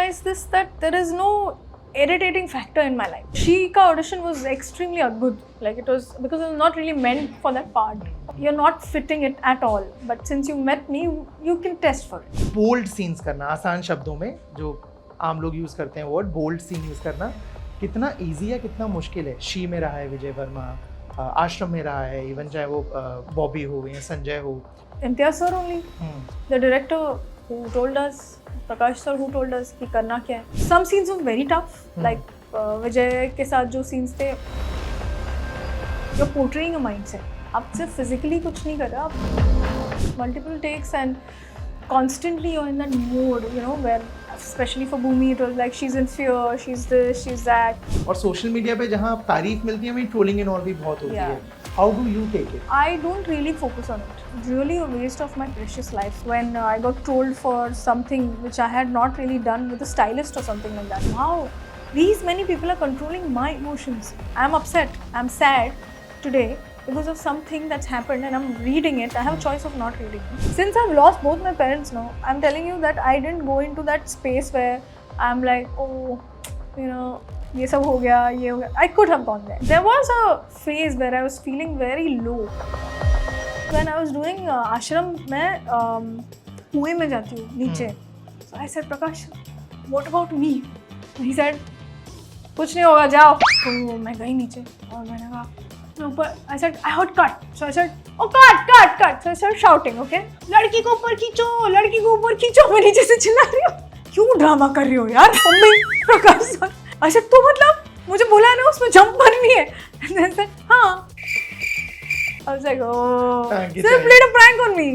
realized this, that there is no irritating factor in my life. She ka audition was extremely good. Like it was, because it was not really meant for that part. You're not fitting it at all. But since you met me, you can test for it. Bold scenes करना, आसान शब्दों में जो आम लोग use करते हैं word, bold scene use करना कितना इजी है, कितना मुश्किल है. शी में रहा है विजय वर्मा, आश्रम में रहा है, इवन चाहे वो बॉबी हो या संजय हो. Imtiaz sir only, the director who told us, Prakash sir who told us कि करना क्या है. Some scenes were very tough, like विजय के साथ जो scenes थे, you're portraying a mindset. आप सिर्फ physically कुछ नहीं कर रहे, आप multiple takes and constantly you're in that mode, you know, where especially for Bhumi it was like she's in fear, she's this, she's that. और सोशल मीडिया पे जहाँ तारीफ मिलती है वहीं ट्रोलिंग एंड ऑल भी बहुत होती है. How do you take it? I don't really focus on it. It's really a waste of my precious life. When I got trolled for something which I had not really done with a stylist or something like that. Wow, these many people are controlling my emotions. I'm upset, I'm sad today because of something that's happened and I'm reading it. I have a choice of not reading it. Since I've lost both my parents now, I'm telling you that I didn't go into that space where I'm like, oh, you know, ये सब हो गया, ये हो गया. I could have gone there. There was a phase where I was feeling very low. When I was doing ashram, मैं कुएं में जाती हूँ नीचे. So I said, Prakash, what about me? He said, कुछ नहीं होगा, जाओ. तो मैं गई नीचे और मैंने कहा ऊपर. I said, I heard cut. So I said, oh cut, cut, cut. So I started shouting, okay? लड़की को ऊपर खींचो, लड़की को ऊपर खींचो. मैं नीचे से चिल्ला रही हूँ. क्यों ड्रामा कर रही हो यार? मम्मी, प्रकाश सर. अच्छा तो मतलब मुझे बोला है ना उसमें जंप मारनी है. And I said, हाँ. I was like, oh, they played a prank on me.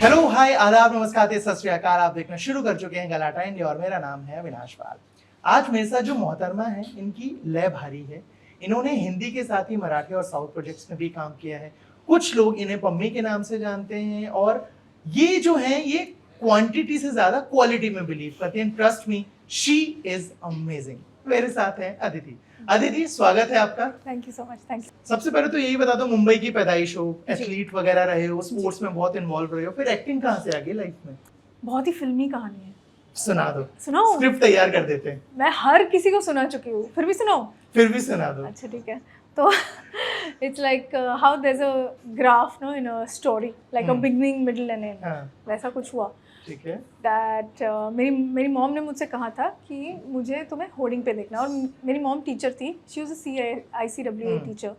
Hello, hi, आदाब, नमस्कार, सत श्री अकाल. आप देखना शुरू कर चुके हैं गलाटा इंडिया और मेरा नाम है अविनाश पाल. आज मेरे साथ जो मोहतरमा है, इनकी लय भारी है. इन्होंने हिंदी के साथ ही मराठी और साउथ प्रोजेक्ट्स में भी काम किया है. कुछ लोग इन्हें पम्मी के नाम से जानते हैं और ये जो है ये क्वांटिटी से ज्यादा क्वालिटी में बिलीव करते हैं. Trust me, she is amazing. मेरे साथ है अदिति. अदिति, स्वागत है आपका. Thank you so much. Thank you. सबसे पहले तो यही बता दो, मुंबई की पैदाइश हो, एथलीट वगैरह रहे हो, स्पोर्ट्स में बहुत इन्वॉल्व रहे हो, फिर एक्टिंग कहाँ से आ गई लाइफ में? बहुत ही फिल्मी कहानी है. सुना दो. सुनाओ. स्क्रिप्ट तैयार कर देते हैं. मैं हर किसी को सुना चुकी हूँ, फिर भी सुनाओ. फिर भी सुना दो. अच्छा ठीक है. तो it's like how there's a graph, no, in a story, like a beginning, middle and end. वैसा कुछ हुआ. ठीक है. That मेरी मॉम ने मुझसे कहा था कि मुझे तुम्हें होर्डिंग पे देखना. और मेरी मॉम टीचर थी. She was a ICWA teacher.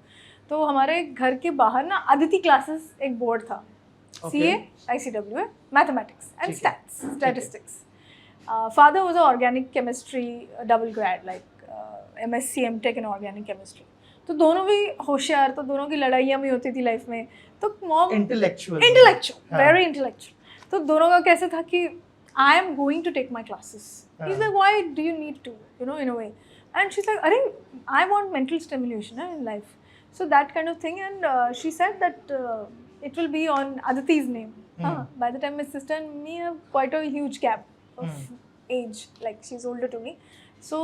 तो हमारे घर के बाहर ना अदिति क्लासेस एक बोर्ड था. CA ICWA mathematics and statistics. Father was a organic chemistry double grade, like MSc MTech in organic chemistry. तो दोनों भी होशियार, तो दोनों की लड़ाइयाँ भी होती थी लाइफ में. तो मॉम इंटेलेक्चुअल, वेरी इंटेलेक्चुअल. तो दोनों का कैसे था कि I am going to take my classes. He is like, why do you need to, you know, in a way. And she is like, अरे I want mental stimulation in life, so that kind of thing. And she said that it will be on Aditi's name. By the time my sister and me have quite a huge gap of age, like she's older to me. So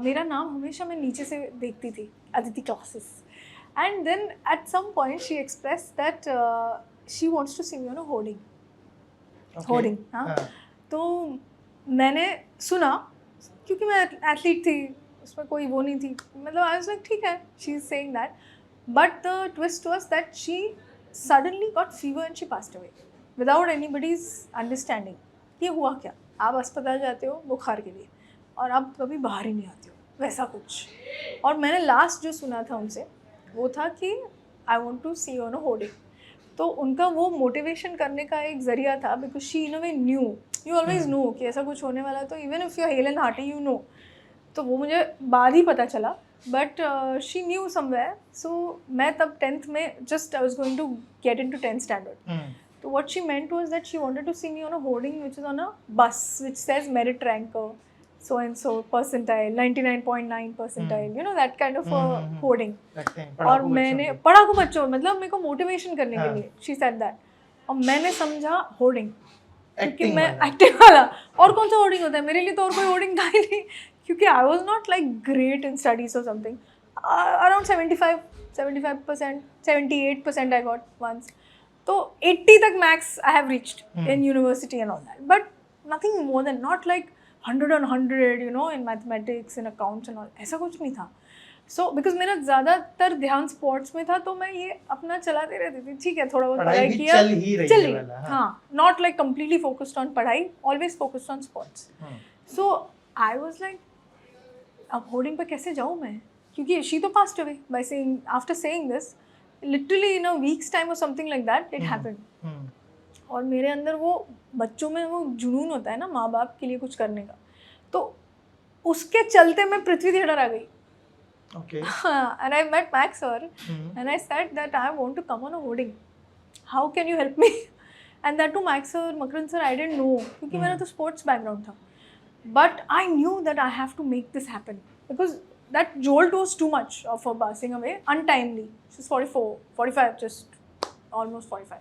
मेरा नाम हमेशा मैं नीचे से देखती थी, Aditi classes. And then at some point she expressed that she wants to see me on a hoarding. Hoarding. हाँ. तो मैंने सुना, क्योंकि मैं एथलीट थी, उसमें कोई वो नहीं थी, मतलब आई वाज लाइक ठीक है, she is saying that. But the twist was that she suddenly got fever and she passed away without anybody's understanding. ये हुआ क्या? आप अस्पताल जाते हो बुखार के लिए और आप कभी बाहर ही नहीं आते हो, वैसा कुछ. और मैंने लास्ट जो सुना था उनसे वो था कि I want to see on a hoarding. तो उनका वो मोटिवेशन करने का एक जरिया था, because she in a way knew, you always know कि ऐसा कुछ होने वाला है. तो even if you hale and hearty, you know. तो वो मुझे बाद ही पता चला, but she knew somewhere. So मैं तब 10th में just I was going to get into 10th standard. तो what she meant was that she wanted to see me on a hoarding which is on a bus which says merit ranker so and so percentile, 99.9 percentile, you know, that kind of hoarding. और मैंने पढ़ाकू बच्चों, मतलब मेरे को motivation करने के लिए she said that. और मैंने समझा होर्डिंग, क्योंकि मैं एक्टिंग वाला. और कौन सा होर्डिंग होता है मेरे लिए? तो और कोई होर्डिंग था ही नहीं, क्योंकि I was not like great in studies और something. Around 75%, 78% I got once. तो 80 तक max I have reached in university and all that. But nothing more than, not like 100 on 100, you know, in mathematics, in accounts and all, ऐसा कुछ नहीं था. So because मेरा ज़्यादातर ध्यान sports में था, तो मैं ये अपना चलाते रहती थी. ठीक है, थोड़ा बहुत पढ़ाई किया, चल ही रही है. हाँ, not like completely focused on पढ़ाई, always focused on sports. So I was like, अब होर्डिंग पे कैसे जाऊँ मैं, क्योंकि she तो passed away by saying, after saying this, literally in a week's time or something like that, it happened. और मेरे अंदर वो बच्चों में वो जुनून होता है ना माँ बाप के लिए कुछ करने का, तो उसके चलते मैं पृथ्वी थिएटर आ गई. Okay. And I met Max sir, and I said that I want to come on a hoarding. How can you help me? And that to Max sir, Makaran sir, I didn't know, क्योंकि मेरा तो sports background था. But I knew that I have to make this happen because that jolt was too much of her passing away untimely. She's 44, 45, just almost 45.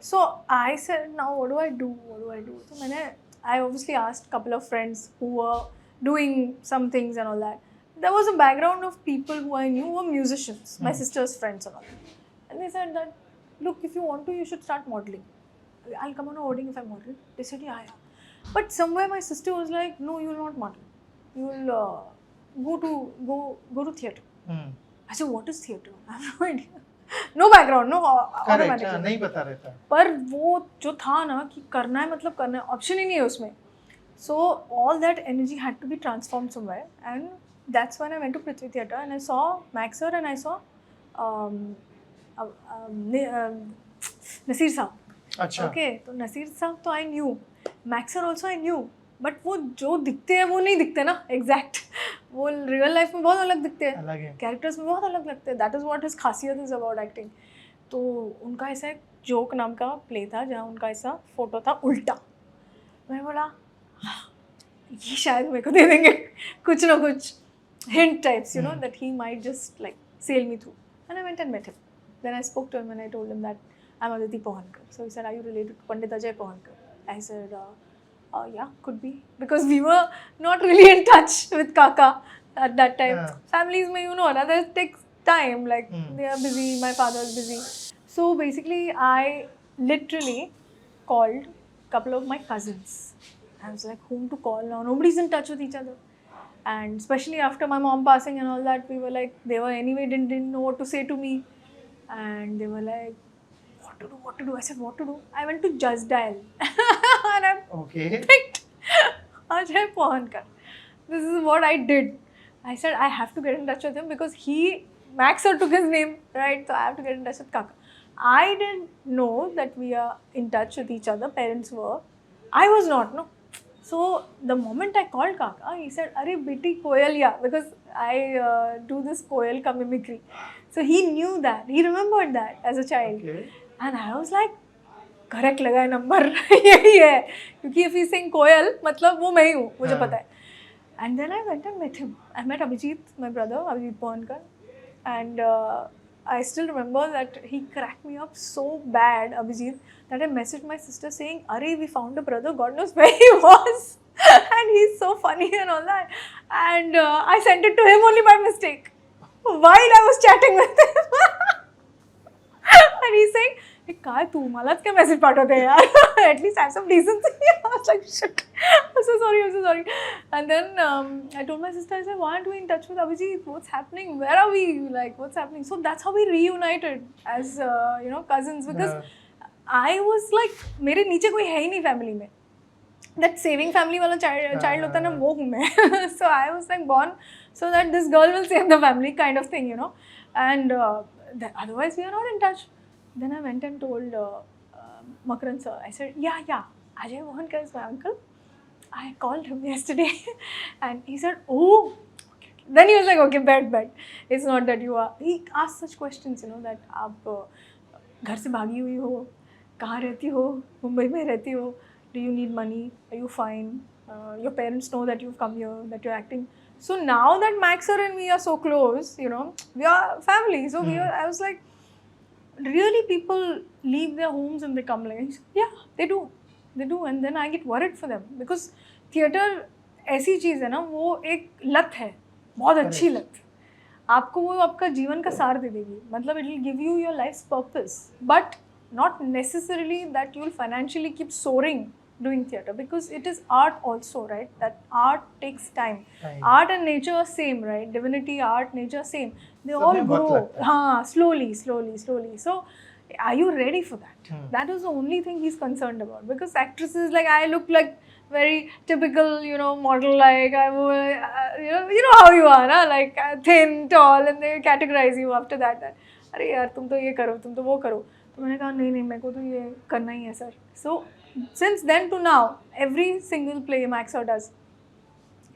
So I said, now what do I do? What do I do? So I obviously asked a couple of friends who were doing some things and all that. There was a background of people who I knew were musicians, my sister's friends and all. And they said that, look, if you want to, you should start modeling. I'll come on a hoarding if I model. They said, yeah. But somewhere my sister was like, no, you will not model. You will go to theatre. I said, what is theatre? I have no idea. No background, no automatically. नहीं पता रहता. पर वो जो था ना कि करना है मतलब करना है, ऑप्शन ही नहीं है उसमें. So all that energy had to be transformed somewhere, and that's when I went to Prithvi Theatre and I saw Max sir and I saw Nasir साहब. अच्छा. Okay, तो नसीर साहब तो I knew, Max sir also I knew, but वो जो दिखते हैं वो नहीं दिखते ना एग्जैक्ट, वो रियल लाइफ में बहुत अलग दिखते हैं, कैरेक्टर्स में बहुत अलग लगते हैं. दैट इज़ व्हाट हिज खासियत इज़ अबाउट एक्टिंग. तो उनका ऐसा एक जोक नाम का प्ले था जहाँ उनका ऐसा फोटो था उल्टा. मैं बोला ये शायद मेरे को दे देंगे कुछ ना कुछ hint types, you know, that he might just like sail me through. And I went and met him. Then I spoke to him and I told him that I'm Aditi Pohankar. So he said, are you related to Pandit Ajay Pohankar? I said, yeah, could be. Because we were not really in touch with Kaka at that time. Yeah. Families, you know, that takes time. Like, they are busy, my father is busy. So basically, I literally called a couple of my cousins. I was like, whom to call now? Nobody's in touch with each other. And especially after my mom passing and all that, we were like, they were anyway didn't know what to say to me. And they were like, what to do? I said, what to do? I went to Just Dial. And I picked Ajay Pohankar. This is what I did. I said, I have to get in touch with him because Max sir took his name, right? So I have to get in touch with Kaka. I didn't know that we are in touch with each other. Parents were. I was not, no. So the moment I called Kaka, he said, "Arey beti koyal ya," because I do this koyal ka mimicry. So he knew that. He remembered that as a child. Okay. And I was like, correct लगा है number यही है, क्योंकि if he's saying कोयल मतलब वो मैं ही हूँ, मुझे पता है. And then I went and met him. I met Abhijit, my brother, Abhijit Pohankar, and I still remember that he cracked me up so bad, Abhijit, that I messaged my sister saying, "Arey, we found a brother. God knows where he was, and he's so funny and all that." And I sent it to him only by mistake while I was chatting with him. And he's saying, काय तू मलाच काय message पाठवते यार, at least have some decency. I was like, shit, I'm so sorry. And then I told my sister, I said, why aren't we in touch with Abhijit? What's happening? Where are we? Like, what's happening? So that's how we reunited as cousins, because I was like, मेरे नीचे कोई है ही नहीं family में. That saving family वाला child होता है ना, वो हूँ मैं. So I was like born so that this girl will save the family kind of thing, you know. And otherwise we are not in touch. Then I went and told Makaran sir. I said, yeah, Ajay Pohankar is my uncle. I called him yesterday. And he said, oh. Okay. Then he was like, okay, bet. It's not that you are. He asked such questions, you know, that आप घर से भागी हुई हो, कहाँ रहती हो, मुंबई में रहती हो, do you need money, are you fine, your parents know that you've come here, that you're acting. So now that Max sir and me are so close, you know, we are family. So I was like, really, people leave their homes and they come like, yeah, they do. And then I get worried for them, because theatre ऐसी चीज़ है ना, वो एक लत है, बहुत अच्छी लत. आपको वो आपका जीवन का सार दे देगी. मतलब it will give you your life's purpose, but not necessarily that you will financially keep soaring doing theatre because it is art also, right? That art takes time. Time. Art and nature are same, right? Divinity, art, nature same. They सब all में वक्त grow. लगता है। हाँ, slowly. So, are you ready for that? That is the only thing he's concerned about. Because actresses, like, I look like very typical, model, like, you know how you are, na? Like, thin, tall, and they categorize you after that. अरे यार तुम तो ये करो, तुम तो वो करो. तो मैंने कहा नहीं मेरे को तो ये करना ही है sir. So since then to now, every single play Max does,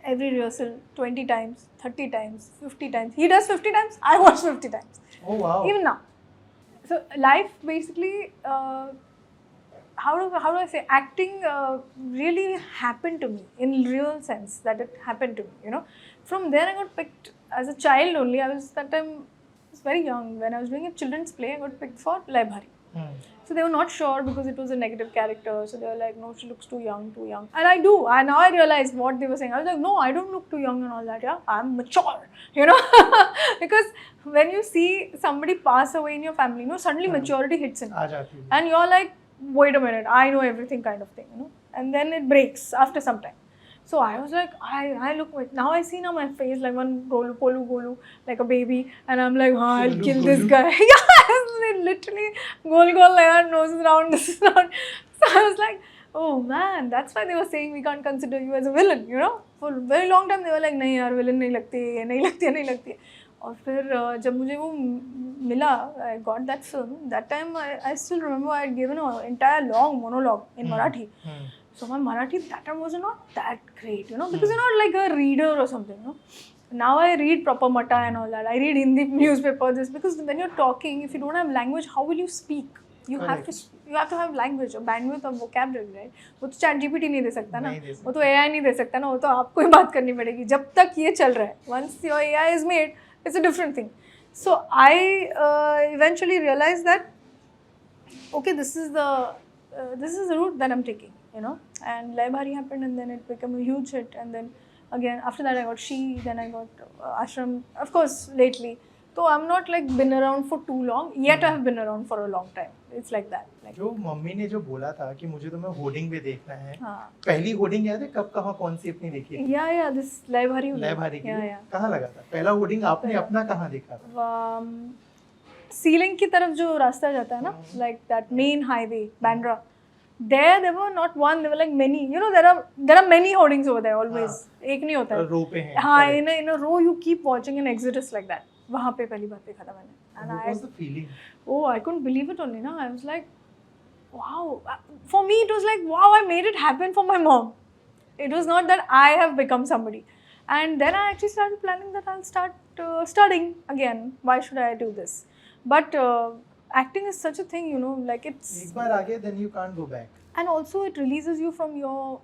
every rehearsal 20 times, 30 times, 50 times. He does 50 times, I watch 50 times. Oh wow. Even now. So life basically, how do I say, acting really happened to me in real sense, that it happened to me, From there I got picked as a child only. I was very young. When I was doing a children's play, I got picked for Lay Bhari. So they were not sure because it was a negative character. So they were like, no, she looks too young. And I do. And now I realize what they were saying. I was like, no, I don't look too young and all that. Yeah, I'm mature, because when you see somebody pass away in your family, suddenly maturity hits in. And you're like, wait a minute, I know everything kind of thing, And then it breaks after some time. So I was like, I look like, now I see now my face like one golu, like a baby, and I'm like, I'll kill this guy. Yeah, literally, gol like that, nose is round, this is round. So I was like, oh man, that's why they were saying we can't consider you as a villain, For a very long time they were like, नहीं यार villain नहीं लगती है. और फिर जब मुझे वो मिला, I got that film. That time I still remember I had given an entire long monologue in Marathi. So my Marathi that time was not that great, because you're not like a reader or something, Now I read proper Mata and all that. I read Hindi newspaper, because when you're talking, if you don't have language, how will you speak? You have to have language or bandwidth or vocabulary, right? वो तो ChatGPT नहीं दे सकता ना, वो तो AI नहीं दे सकता ना, वो तो आपको ही बात करनी पड़ेगी जब तक ये चल रहा है. Once your AI is made, it's a different thing. So I eventually realized that, okay, this is the route that I'm taking, And Lay Bhari happened, and then it became a huge hit, and then again after that I got She, then I got Ashram, of course lately. So I'm not like been around for too long, yet I have been around for a long time. It's like that. Like, जो mummy ने जो बोला था कि मुझे तुम्हें hoarding पे देखना है, हाँ. पहली होर्डिंग याद है कब कहाँ कौन सी अपनी देखी थी? या दिस Lay Bhari की कहाँ लगा था पहला होर्डिंग आपने अपना कहाँ देखा था? सीलिंग की तरफ जो रास्ता जाता है ना, like that main highway, Bandra. There were not one, there were like many. There are many hoardings over there always. एक नहीं होता है. रो पे हैं. हाँ, in a row you keep watching an exodus like that. वहाँ पे पहली बार देखा था मैंने. And what was the feeling? Oh, I couldn't believe it only. I was like, wow. For me, it was like, wow, I made it happen for my mom. It was not that I have become somebody. And then I actually started planning that I'll start studying again. Why should I do this? But acting is such a thing, like it's... एक बार आ गए, then you can't go back. And also it releases you from your,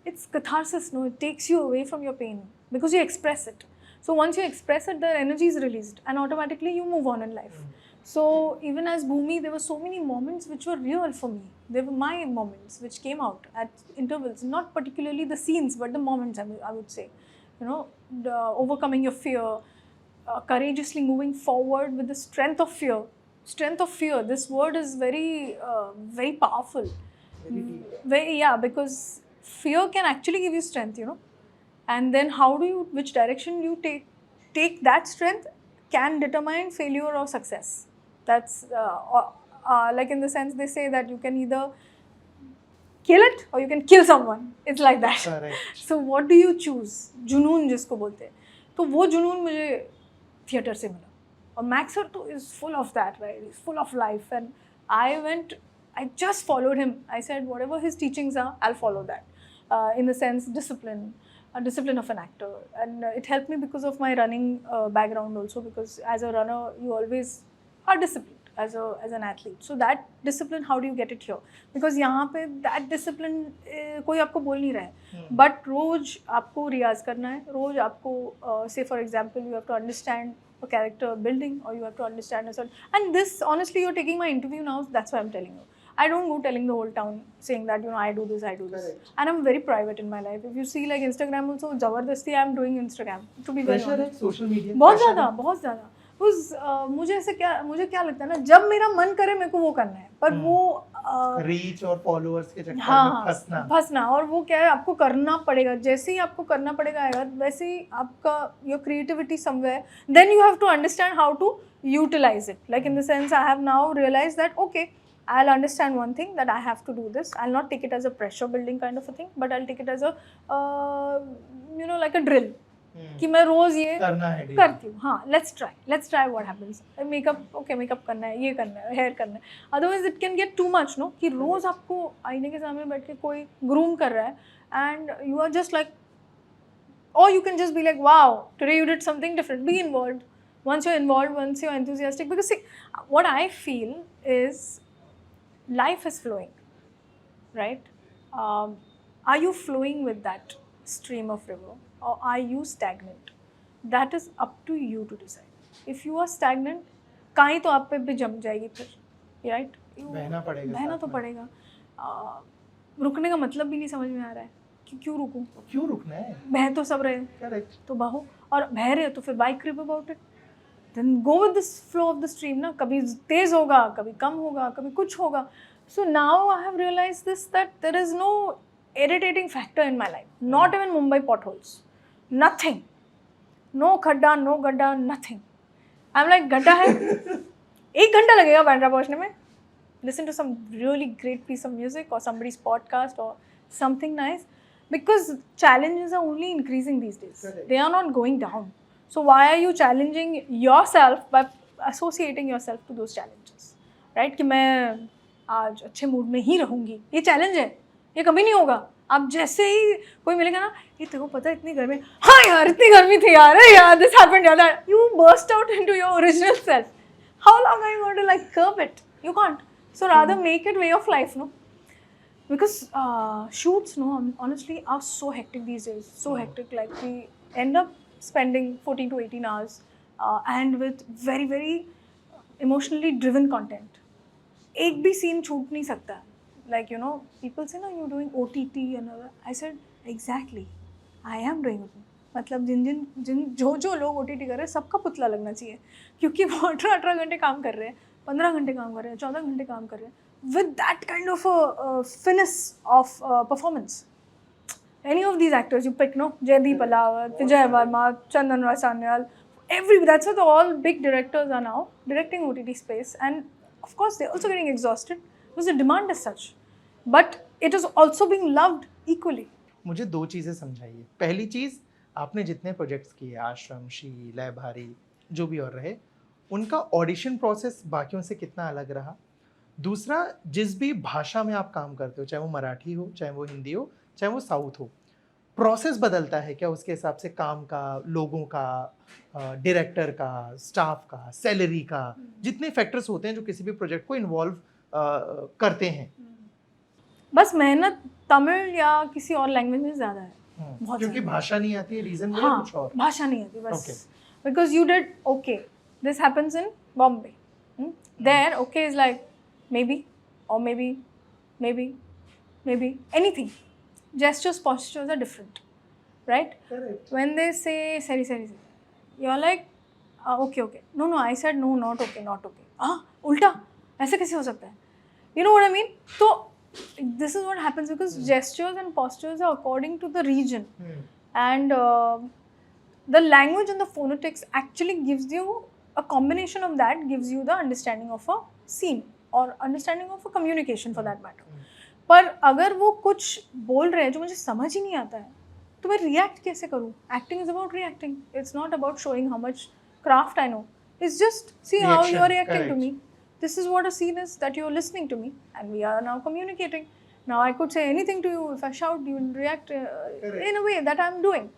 it's catharsis, it takes you away from your pain because you express it. So once you express it, the energy is released and automatically you move on in life. So even as Bhumi, there were so many moments which were real for me. They were my moments which came out at intervals, not particularly the scenes, but the moments, I would say. The overcoming your fear, courageously moving forward with the strength of fear. Strength of fear, this word is very, very powerful. Because fear can actually give you strength, And then which direction you take that strength can determine failure or success. That's like in the sense they say that you can either kill it or you can kill someone. It's like that. Correct. So what do you choose? जुनून जिसको बोलते हैं. तो वो जुनून मुझे theatre से मिला. और Max sir is full of that, right? He's full of life, and I just followed him. I said whatever his teachings are, I'll follow that. In the sense discipline of an actor, and it helped me because of my running background also, because as a runner you always are disciplined as an athlete. So that discipline, how do you get it here? Because यहाँ पे that discipline कोई आपको बोल नहीं रहा है, but रोज आपको रियाज करना है, रोज आपको say for example you have to understand a character building, or you have to understand a certain, and this honestly you're taking my interview now, that's why I'm telling you. I don't go telling the whole town saying that I do this. Correct. And I'm very private in my life. If you see like Instagram also, जबरदस्ती I'm doing Instagram to be very honest. Social media. बहुत ज़्यादा. मुझे क्या लगता है ना, जब मेरा मन करे मेरे को वो करना है, पर वो रीच और फॉलोअर्स के चक्कर में फंसना, और वो क्या है, आपको करना पड़ेगा, जैसे ही आपको करना पड़ेगा आएगा, वैसे ही आपका your creativity somewhere, then you have to understand how to utilise it, like in the sense I have now realise that okay, I'll understand one thing, that I have to do this. I'll not take it as a pressure building kind of a thing, but I'll take it as a like a drill. कि मैं रोज ये करती हूँ, हाँ, let's try what happens. Makeup करना है, ये करना है, हेयर करना है, otherwise it can get too much, no, कि रोज आपको आईने के सामने बैठ के कोई ग्रूम कर रहा है, and you are just like, or you can just be like, wow, today you did something different. Be involved. Once you're involved, once you're enthusiastic, because see, what I feel is life is flowing, right? Are you flowing with that stream of river, or are you stagnant? That is up to you to decide. If you are stagnant, काई तो आप पे भी जम जाएगी फिर, right? बहना तो पड़ेगा. रुकने का मतलब भी नहीं समझ में आ रहा है कि क्यों रुकना है, बह तो सब रहे, करेक्ट, तो बहो, और बह रहे हो तो फिर by क्रिप about it, then go with this flow of the stream ना, कभी तेज होगा, कभी कम होगा, कभी कुछ होगा. So now I have realized this, that there is no irritating factor in my life, not even Mumbai potholes, nothing, no खड्डा, no गड्ढा, nothing. I'm like, गड्ढा है, 1 घंटा लगेगा बांद्रा पहुंचने में, listen to some really great piece of music or somebody's podcast or something nice, because challenges are only increasing these days. They are not going down. So why are you challenging yourself by associating yourself to those challenges, right? कि मैं आज अच्छे mood में ही रहूँगी, ये challenge है, ये कभी नहीं होगा. आप जैसे ही कोई मिलेगा ना, ये तेरे को पता है इतनी गर्मी, हाँ यार इतनी गर्मी थी यार, यार दिस हैपेंड यार, you burst out into your original self. How long are you going to like curb it? You can't. So rather make it way of life, no? Because shoots, no, honestly, are so hectic these days, so hectic. Like we end up spending 14 to 18 hours and with very very emotionally driven content. एक भी scene छूट नहीं सकता. Like, you know, people say, no, you're doing OTT and all that. I said, exactly, I am doing OTT. मतलब जो लोग OTT कर रहे हैं, सबका पुतला लगना चाहिए, क्योंकि वो 18 घंटे काम कर रहे हैं, 15 घंटे काम कर रहे हैं, 14 घंटे काम कर रहे हैं, with that kind of a finesse of performance. Any of these actors you pick, no, Jaideep Ahlawat, Vijay Varma, Chandan Roy Sanyal, that's what all big directors are now directing OTT space, and of course they're also getting exhausted because the demand is such, but it is also being loved equally. मुझे 2 चीज़ें समझाइए. पहली चीज़, आपने जितने projects किए, आश्रम, she, लय भारी, जो भी और रहे, उनका ऑडिशन प्रोसेस बाकियों से कितना अलग रहा. दूसरा, जिस भी भाषा में आप काम करते हो, चाहे वो मराठी हो, चाहे वो हिंदी हो, चाहे वो साउथ हो, प्रोसेस बदलता है क्या उसके हिसाब से, काम का, लोगों का, डायरेक्टर का, स्टाफ का, सैलरी का, जितने फैक्टर्स होते हैं जो किसी भी प्रोजेक्ट को इन्वॉल्व करते हैं? बस मेहनत तमिल या किसी और लैंग्वेज में ज़्यादा है, बहुत, क्योंकि भाषा नहीं आती है, रीजन है कुछ और, भाषा नहीं आती बस. Because you did okay, this happens in Bombay, there okay is like maybe, or maybe anything. Gestures, postures are different, right? Correct. When they say sorry, you're like okay, no, I said no, not okay. Ulta, ऐसे कैसे हो सकता है? You know what I mean? So this is what happens, because gestures and postures are according to the region, and the language and the phonetics actually gives you a combination of that, gives you the understanding of a scene or understanding of a communication for that matter. पर अगर वो कुछ बोल रहे हैं जो मुझे समझ ही नहीं आता है, तो मैं रिएक्ट कैसे करूँ? Acting is about reacting. It's not about showing how much craft I know. It's just see how you are reacting to me. This is what a scene is, that you are listening to me, and we are now communicating. Now I could say anything to you. If I shout, you will react in a way that I'm doing,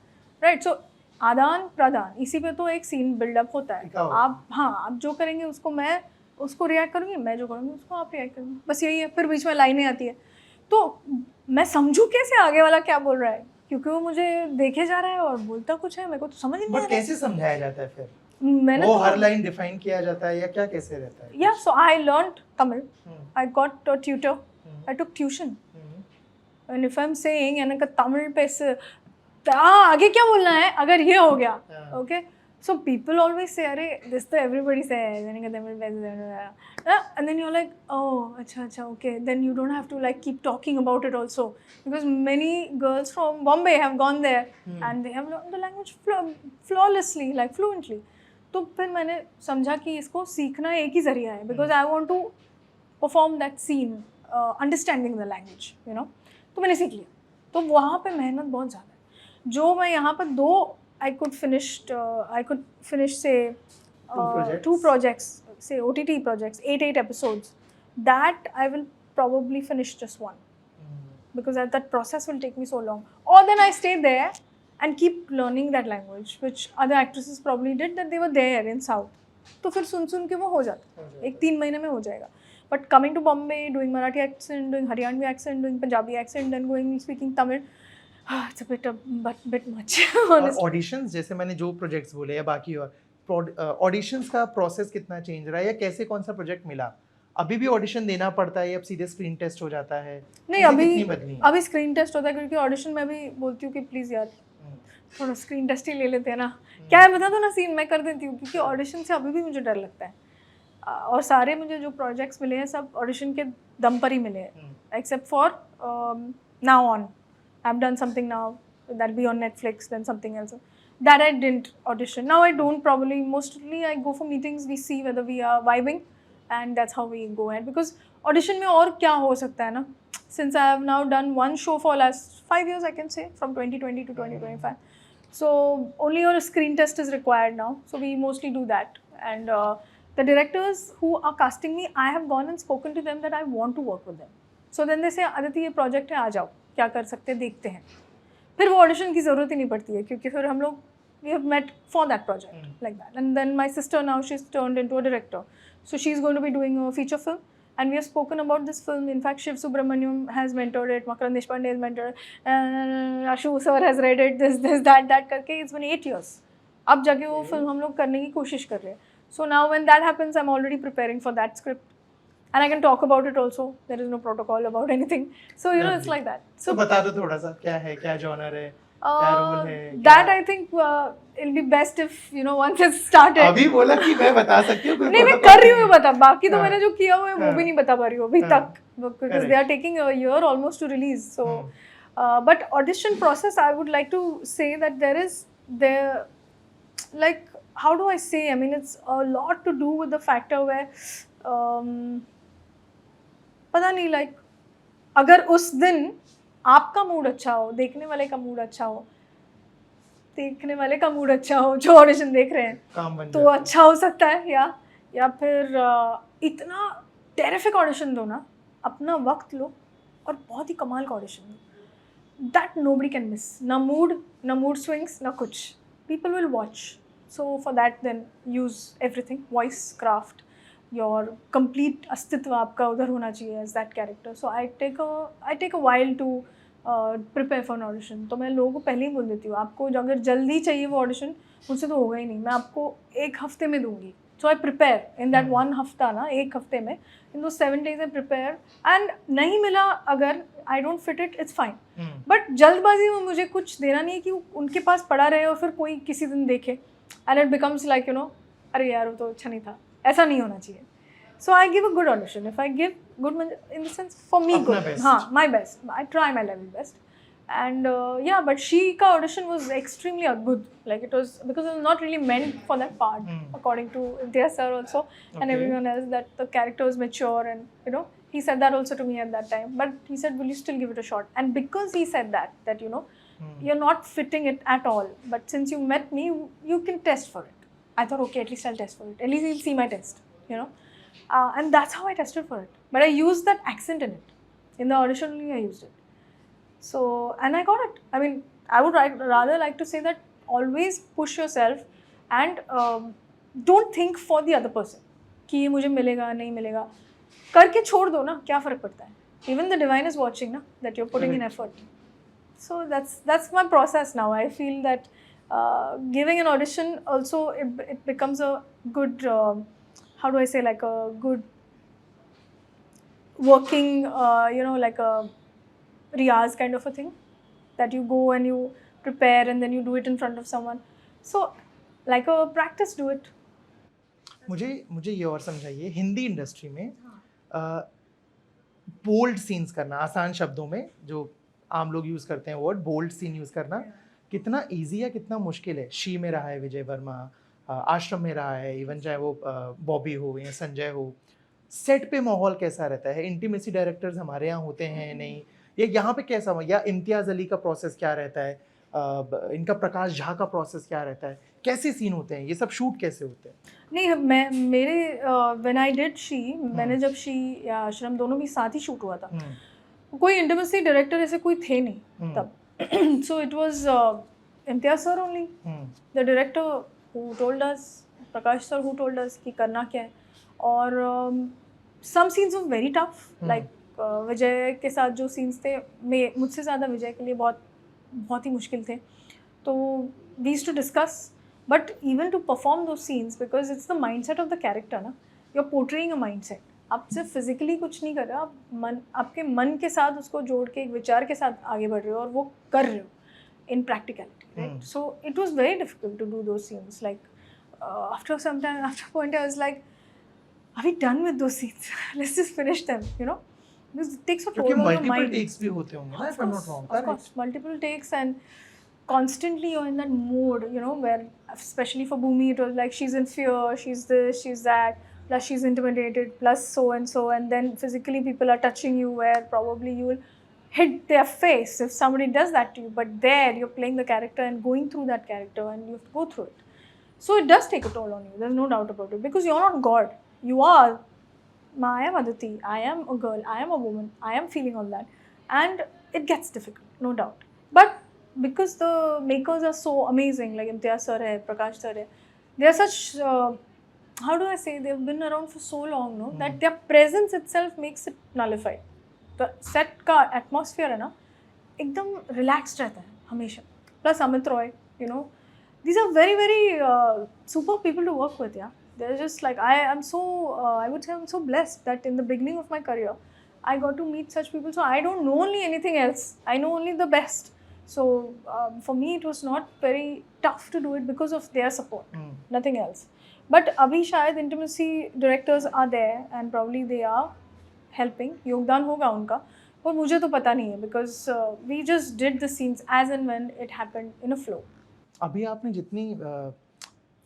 right? So आदान प्रदान, इसी पे तो एक scene buildup होता है. आप जो करेंगे उसको मैं उसको रिएक्ट करूँगी, मैं जो करूँगी उसको आप रिएक्ट करूँगी, बस यही है. फिर बीच में लाइनें आती है, तो मैं समझूँ कैसे आगे वाला क्या बोल रहा है, क्योंकि वो मुझे देखे जा रहा है और बोलता कुछ है, मेरे को तो समझ नहीं आ रहा है. कैसे समझाया जाता है फिर? मैंने वो हर लाइन डिफाइन किया जाता है या क्या, कैसे रहता है? या so I learned Tamil, I got a tutor, I took tuition, and if I am saying and Tamil पे से आगे क्या बोलना है, अगर ये हो गया okay, So people always say, "Arey, this to everybody says," and then you're like, "Oh, acha, okay." Then you don't have to like keep talking about it also, because many girls from Bombay have gone there and they have learned the language flawlessly, like fluently. तो फिर मैंने समझा कि इसको सीखना एक ही जरिया है, because I want to perform that scene, understanding the language, you know. तो मैंने सीख लिया. तो वहाँ पे मेहनत बहुत ज़्यादा है. जो मैं यहाँ पर I could finish say two projects, say OTT projects, 8 episodes. That I will probably finish just one, because that process will take me so long. Or then I stay there and keep learning that language, which other actresses probably did, that they were there in South. तो फिर सुन के वो हो जाता, एक 3 महीने में हो जाएगा. But coming to Bombay, doing Marathi accent, doing Haryanvi accent, doing Punjabi accent, then going speaking Tamil, it's a bit much. और ऑडिशंस, जैसे मैंने जो प्रोजेक्ट्स बोले या बाकी और ऑडिशंस का प्रोसेस कितना चेंज रहा है, या कैसे कौन सा प्रोजेक्ट मिला? अभी भी ऑडिशन देना पड़ता है या अब सीधे स्क्रीन टेस्ट हो जाता है? नहीं, अभी स्क्रीन टेस्ट होता है, क्योंकि ऑडिशन में भी बोलती हूँ कि प्लीज़ यार थोड़ा स्क्रीन टेस्ट ही ले लेते हैं ना. क्या है बता दो ना, सीन मैं कर देती हूँ, क्योंकि ऑडिशन से अभी भी मुझे डर लगता है. और सारे मुझे जो प्रोजेक्ट्स मिले हैं सब ऑडिशन के दम पर ही मिले हैं, except for now on. I've done something now that'll be on Netflix, then something else that I didn't audition. Now I don't probably, mostly I go for meetings, we see whether we are vibing, and that's how we go ahead. Because audition में और क्या हो सकता है ना? Since I have now done one show for last 5 years, I can say, from 2020 to 2025. So only your screen test is required now. So we mostly do that. And the directors who are casting me, I have gone and spoken to them that I want to work with them. So then they say, Aditi, ये project है, आ जाओ, क्या कर सकते हैं, देखते हैं. फिर वो ऑडिशन की ज़रूरत ही नहीं पड़ती है, क्योंकि फिर हम लोग we have met for that project, like that. And then my sister, now she's turned into a director, so she's going to be doing a feature film, and we have spoken about this film. In fact, Shiv Subramaniam has mentored it, Makarand Deshpande has mentored it, Ashu sir has read it, this that करके it's been 8 years. अब जाके वो film हम लोग करने की कोशिश कर रहे हैं. So now when that happens, I'm already preparing for that script. And I can talk about it also. There is no protocol about anything. So you know, it's like that. So बता दो थोड़ा सा, क्या है, क्या genre है, क्या role है? That I think it'll be best if, you know, once it's started. अभी बोला कि मैं बता सकती हूँ. नहीं, मैं कर रही हूँ बता. बाकी तो मैंने जो किया हुआ है वो भी नहीं बता पा रही हूँ अभी तक, because they are taking a year almost to release. So, but audition process, I would like to say that there, like, how do I say? I mean, it's a lot to do with the factor where. पता नहीं, like अगर उस दिन आपका mood अच्छा हो, देखने वाले का मूड अच्छा हो, जो ऑडिशन देख रहे हैं, तो अच्छा हो सकता है. या फिर इतना टेरिफिक ऑडिशन दो ना, अपना वक्त लो और बहुत ही कमाल का ऑडिशन दो, दैट नोबडी कैन मिस. ना मूड स्विंग्स, ना कुछ. People will watch. So for that then use everything, voice, craft, your complete अस्तित्व आपका उधर होना चाहिए as that character. So I take a while to prepare for an audition. तो मैं लोगों को पहले ही बोल देती हूँ, आपको अगर जल्दी चाहिए वो ऑडिशन, मुझसे तो होगा ही नहीं, मैं आपको 1 हफ्ते में दूंगी. So I prepare in that 1 हफ्ता ना, 1 हफ्ते में, in those 7 days I prepare. And नहीं मिला अगर I don't fit it, it's fine. But जल्दबाजी में मुझे कुछ देना नहीं है कि उनके पास पड़ा रहे और फिर कोई किसी दिन देखे and it becomes like, you know, अरे यार वो तो अच्छा नहीं था. ऐसा नहीं होना चाहिए. So I give a good audition. If I give good, in the sense for me good, हाँ, my best. I try my level best. And yeah, but she ka audition was extremely good. Like it was, because it was not really meant for that part, according to Imtiaz sir also and everyone else, that the character was mature, and you know, he said that also to me at that time. But he said, will you still give it a shot? And because he said that you know, you're not fitting it at all, but since you met me, you can test for it. I thought, okay, at least I'll test for it. At least he'll see my test, you know. And that's how I tested for it. But I used that accent in it. In the audition only I used it. So, and I got it. I mean, I would rather like to say that always push yourself and don't think for the other person. कि ये मुझे मिलेगा, नहीं मिलेगा. करके छोड़ दो ना, क्या फ़र्क पड़ता है? Even the divine is watching na, that you're putting in effort. So that's my process now. I feel that giving an audition also, it becomes a good, how do I say, like a good working, you know, like a riyaz kind of a thing, that you go and you prepare and then you do it in front of someone. So like a practice, do it. मुझे ये और समझाइए, Hindi industry में bold scenes करना, आसान शब्दों में जो आम लोग यूज़ करते हैं वर्ड, बोल्ड सीन यूज़ करना कितना इजी है, कितना मुश्किल है? शी में रहा है विजय वर्मा, आश्रम में रहा है, इवन चाहे वो बॉबी हो या संजय हो, सेट पे माहौल कैसा रहता है? इंटीमेसी डायरेक्टर्स हमारे यहाँ होते हैं नहीं, या यहाँ पे कैसा, या इम्तियाज़ अली का प्रोसेस क्या रहता है, इनका प्रकाश झा का प्रोसेस क्या रहता है, कैसे सीन होते हैं, ये सब शूट कैसे होते हैं? नहीं, मैं मेरे व्हेन आई डिड शी, मैंने जब शी या आश्रम दोनों भी साथ ही शूट हुआ था, कोई इंटीमेसी डायरेक्टर ऐसे कोई थे नहीं तब. So it was Imtiaz sir only, the director who told us, Prakash sir who told us कि करना क्या है. और some scenes were very tough, like Vijay के साथ जो सीन्स थे, मुझसे ज़्यादा विजय के लिए बहुत ही मुश्किल थे. तो we used to discuss, but even to perform दो scenes, because it's the mindset of the character ना, you are portraying a mindset. आप सिर्फ फिजिकली कुछ नहीं कर रहे हो, आप आपके मन के साथ उसको जोड़ के एक विचार के साथ आगे बढ़ रहे हो और वो कर रहे हो in practicality, right? So it was very difficult to do those scenes. Like after some time, after point I was like, are we done with those scenes? Let's just finish them, you know, because it takes a toll on the mind. Multiple takes भी होते होंगे ना, if I'm not wrong. Of course, multiple takes, and constantly you're in that mode, you know, where especially for Bhumi it was like she's in fear, she's this, she's that, plus she's intimidated, plus so, and then physically people are touching you where probably you will hit their face if somebody does that to you, but there you're playing the character and going through that character and you have to go through it. So it does take a toll on you, there's no doubt about it, because you're not God. You are, I am Aditi, I am a girl, I am a woman, I am feeling all that, and it gets difficult, no doubt. But because the makers are so amazing, like Imtiaz sir hai, Prakash sir hai, they are such, how do I say, they've been around for so long, no, that their presence itself makes it nullified. The set का atmosphere है ना, एकदम relaxed रहता है हमेशा. Plus Amit Roy, you know, these are very very super people to work with, yeah. They're just like, I would say I'm so blessed that in the beginning of my career, I got to meet such people. So I don't know only anything else. I know only the best. So for me, it was not very tough to do it because of their support, nothing else. But abhi shayad intimacy directors are there and probably they are helping. योगदान होगा उनका, और मुझे तो पता नहीं है because we just did the scenes as and when it happened in a flow. अभी आपने जितनी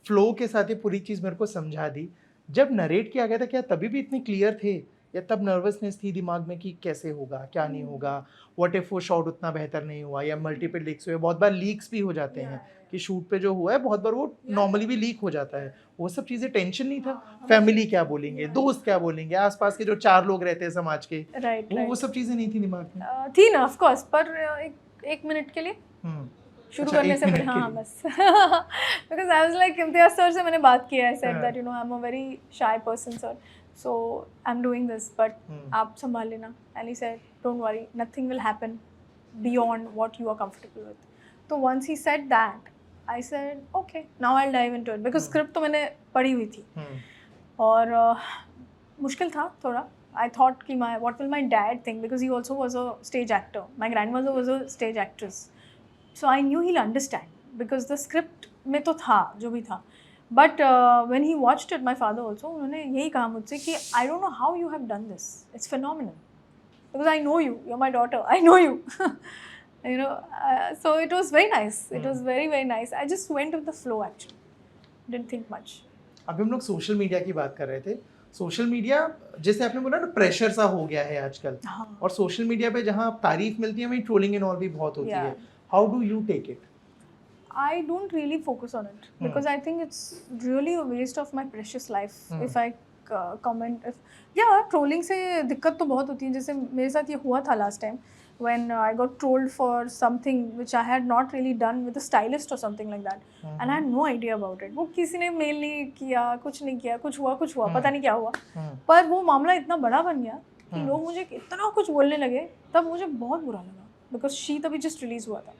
फ्लो के साथ ये पूरी चीज़ मेरे को समझा दी, जब नरेट किया गया था क्या तभी भी इतने क्लियर थे, या तब नर्वसनेस थी दिमाग में कि कैसे होगा, क्या नहीं होगा, व्हाट इफ वो शॉट उतना बेहतर नहीं हुआ, या मल्टीपल लीक्स हुए? बहुत बार लीक्स भी हो जाते हैं कि शूट पे जो हुआ है बहुत बार वो नॉर्मली भी लीक हो जाता है. वो सब चीज़ें टेंशन नहीं था? फैमिली क्या बोलेंगे, दोस्त क्या बोलेंगे, आसपास के जो 4 लोग रहते हैं समाज के, वो सब चीज़ें नहीं थी दिमाग में? थी ना, ऑफ कोर्स, पर एक मिनट के लिए शुरू करने से पहले, हाँ बस, because I was like, Imtiaz sir से मैंने बात किया, I said that, you know, I am a very shy person sir, so I am doing this, but आप संभाल लेना. And he said, don't worry, nothing will happen beyond what you are comfortable with. तो once he said that, I said okay, now I will dive into it, because script तो मैंने पढ़ी हुई थी, और मुश्किल था थोड़ा. I thought कि what will my dad think, because he also was a stage actor. My grandmother was a stage actress. So I knew he'll understand because the script में तो था जो भी था. But when he watched it, my father also, उन्होंने यही कहा मुझसे कि I don't know how you have done this. It's phenomenal. Because I know you. You're my daughter. I know you. You know, so it was very nice. It was very very nice. I just went with the flow actually. Didn't think much. अभी हम लोग social media की बात कर रहे थे. Social media, जैसे आपने बोला ना, प्रेशर सा हो गया है आजकल. और सोशल मीडिया पे जहाँ तारीफ मिलती है वहीं ट्रोलिंग एंड ऑल भी बहुत होती है. How do you take it? I don't really focus on it because I think it's really a waste of my precious life if I comment. Trolling से दिक्कत तो बहुत होती है. जैसे मेरे साथ ये हुआ था last time when I got trolled for something which I had not really done with a stylist or something like that, and I had no idea about it. वो किसी ने मेल नहीं किया, कुछ नहीं किया, कुछ हुआ पता नहीं क्या हुआ, पर वो मामला इतना बड़ा बन गया कि लोग मुझे इतना कुछ बोलने लगे, तब मुझे बहुत बुरा लगा because she तभी just release हुआ था.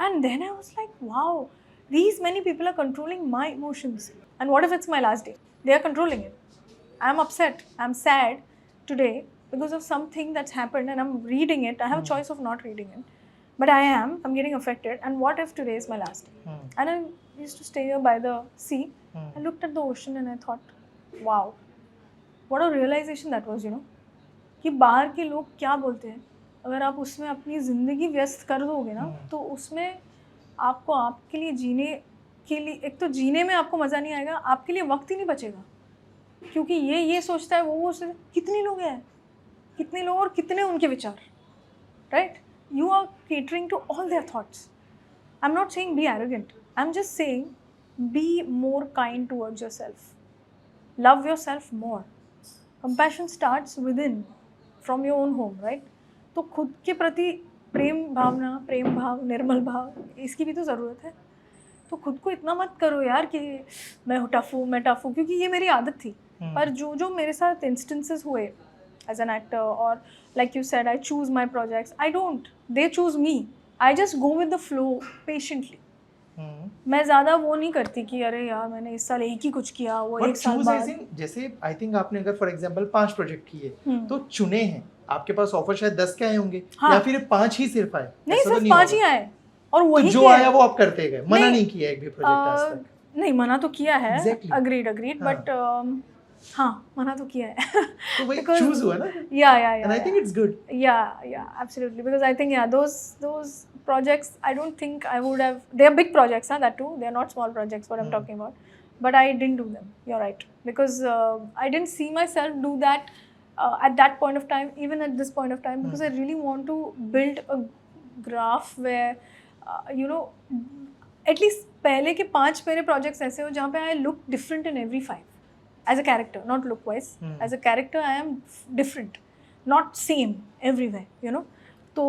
And then I was like, wow, these many people are controlling my emotions. And what if it's my last day? They are controlling it. I'm upset. I'm sad today because of something that's happened and I'm reading it. I have a choice of not reading it. but I'm getting affected. And what if today is my last day? And I used to stay here by the sea. I looked at the ocean and I thought, wow, what a realization that was, you know, कि बाहर के लोग क्या बोलते हैं, अगर आप उसमें अपनी ज़िंदगी व्यस्त कर दोगे ना, तो उसमें आपको आपके लिए जीने के लिए, एक तो जीने में आपको मज़ा नहीं आएगा, आपके लिए वक्त ही नहीं बचेगा, क्योंकि ये सोचता है, वो सोचता है, कितने लोग हैं, कितने लोग और कितने उनके विचार, right? You are catering to all their thoughts. I'm not saying be arrogant. I'm just saying be more kind towards yourself. Love yourself more. Compassion starts within, from your own home, right? तो खुद के प्रति प्रेम भाव, निर्मल भाव, इसकी भी तो ज़रूरत है. तो खुद को इतना मत करो यार कि मैं टफ हूँ, क्योंकि ये मेरी आदत थी. पर जो मेरे साथ इंस्टेंसेस हुए as an actor, or like you said, I choose my projects. I don't. They choose me. I just go with the flow patiently. मैं ज़्यादा वो नहीं करती कि अरे यार मैंने इस साल एक ही कुछ किया, वो एक साल बाद. जैसे आई थिंक आपने अगर फॉर एग्जांपल 5 प्रोजेक्ट किए तो चुने हैं, आपके पास ऑफर शायद 10 के आए होंगे, या फिर 5 ही सिर्फ आए? नहीं, सिर्फ 5 ही आए और वही जो आया वो आप करते गए, मना नहीं किया एक भी प्रोजेक्ट आज तक? नहीं, मना तो किया है, अग्रीड, बट हाँ, मना तो किया है. तो वही चूज हुआ ना. Yeah. And I think it's good. Yeah, absolutely. Because I think those projects, I don't think I would have. They are big projects, that too. They are not small projects. What I'm talking about, but I didn't do them. You're right, because I didn't see myself do that at that point of time, even at this point of time, because I really want to build a graph where you know, at least पहले के 5 मेरे projects ऐसे हो जहाँ पे I look different in every 5. As a character, not look wise. As a character, I am different, not same everywhere, you know. So